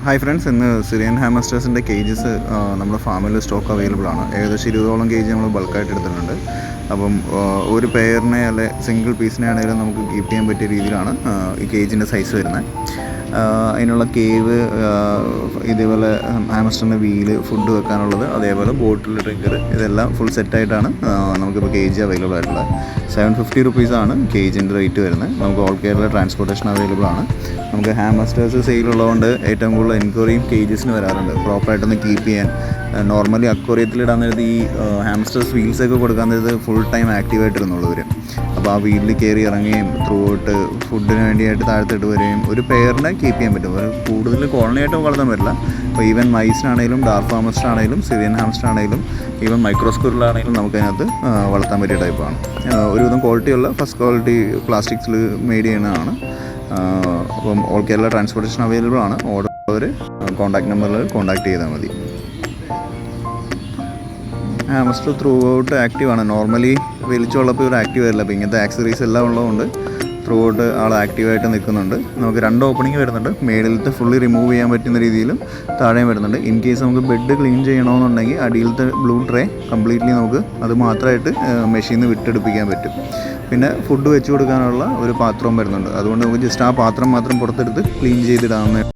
Hi friends, ഇന്ന് Syrian ഹാമസ്റ്റേഴ്സിൻ്റെ cages നമ്മുടെ ഫാമിൽ സ്റ്റോക്ക് അവൈലബിൾ ആണ്. ഏകദേശം 20ഓളം കേജ് നമ്മൾ ബൾക്കായിട്ട് എടുത്തിട്ടുണ്ട്. അപ്പം ഒരു പെയറിനെ അല്ലെ സിംഗിൾ പീസിനെ ആണെങ്കിലും നമുക്ക് കീപ്പ് ചെയ്യാൻ പറ്റിയ രീതിയിലാണ് ഈ കേജിൻ്റെ സൈസ് വരുന്നത്. അതിനുള്ള കേവ്, ഇതേപോലെ ഹാമസ്റ്ററിൻ്റെ വീല്, ഫുഡ് വെക്കാനുള്ളത്, അതേപോലെ ബോട്ടിൽ ഡ്രിങ്കർ, ഇതെല്ലാം ഫുൾ സെറ്റായിട്ടാണ് നമുക്കിപ്പോൾ കേജ് അവൈലബിൾ ആയിട്ടുള്ളത്. 750 റുപ്പീസാണ് കേജിൻ്റെ റേറ്റ് വരുന്നത്. നമുക്ക് ഓൾ കേരള ട്രാൻസ്പോർട്ടേഷൻ അവൈലബിൾ ആണ്. നമുക്ക് ഹാമസ്റ്റേഴ്സ് സെയിലുള്ളതുകൊണ്ട് ഏറ്റവും കൂടുതൽ എൻക്വയറിയും കേജസിന് വരാറുണ്ട്. പ്രോപ്പറായിട്ടൊന്ന് കീപ്പ് ചെയ്യാൻ. നോർമലി അക്വറിയത്തിലിടാൻ നേരത്ത് ഈ ഹാമസ്റ്റേഴ്സ് വീൽസൊക്കെ കൊടുക്കാൻ നേരത്ത് ഫുൾ ടൈം ആക്റ്റീവായിട്ടിരുന്നുള്ളൂ ഇവർ. അപ്പോൾ ആ വീലിൽ കയറി ഇറങ്ങുകയും ത്രൂ ഔട്ട് ഫുഡിന് വേണ്ടിയായിട്ട് താഴത്തിട്ട് വരികയും ഒരു പെയറിനെ കീപ്പ് ചെയ്യാൻ പറ്റും. ഒരു കൂടുതൽ കോളനിയായിട്ട് വളർത്താൻ പറ്റില്ല. അപ്പോൾ ഈവൻ മൈസിനാണെങ്കിലും ഡാർക്ക് ഹാമസ്റ്റർ ആണെങ്കിലും സിറിയൻ ഹാമസ്റ്റർ ആണെങ്കിലും ഈവൻ മൈക്രോസ്ക്യൂറിലാണെങ്കിലും നമുക്കതിനകത്ത് വളർത്താൻ പറ്റിയ ടൈപ്പാണ്. ഒരുവിധം ക്വാളിറ്റിയുള്ള ഫസ്റ്റ് ക്വാളിറ്റി പ്ലാസ്റ്റിക്സിൽ മെയ്ഡ് ചെയ്യുന്നതാണ്. അപ്പം ഓൾ കേരള ട്രാൻസ്പോർട്ടേഷൻ അവൈലബിൾ ആണ്. ഓർഡർ കോൺടാക്ട് നമ്പറിൽ കോൺടാക്ട് ചെയ്താൽ മതി. ഹാമസ്റ്റർ ത്രൂ ഔട്ട് ആക്റ്റീവാണ്. നോർമലി വലിച്ചുള്ളപ്പോൾ ഇവർ ആക്റ്റീവ് ആയില്ല. അപ്പോൾ ഇങ്ങനത്തെ ആക്സറീസ് എല്ലാം ഉള്ളതുകൊണ്ട് ത്രൂ ഔട്ട് ആൾ ആക്റ്റീവായിട്ട് നിൽക്കുന്നുണ്ട്. നമുക്ക് 2 ഓപ്പണിംഗ് വരുന്നുണ്ട്. മേളിലത്തെ ഫുള്ളി റിമൂവ് ചെയ്യാൻ പറ്റുന്ന രീതിയിലും താഴെയും വരുന്നുണ്ട്. ഇൻ കേസ് നമുക്ക് ബെഡ് ക്ലീൻ ചെയ്യണമെന്നുണ്ടെങ്കിൽ അടിയിലത്തെ ബ്ലൂ ട്രേ കംപ്ലീറ്റ്ലി നമുക്ക് അത് മാത്രമായിട്ട് മെഷീനിൽ നിന്ന് വിട്ടെടുപ്പിക്കാൻ പറ്റും. പിന്നെ ഫുഡ് വെച്ച് കൊടുക്കാനുള്ള ഒരു പാത്രവും വരുന്നുണ്ട്. അതുകൊണ്ട് നമുക്ക് ജസ്റ്റ് ആ പാത്രം മാത്രം പുറത്തെടുത്ത് ക്ലീൻ ചെയ്തിടാവുന്ന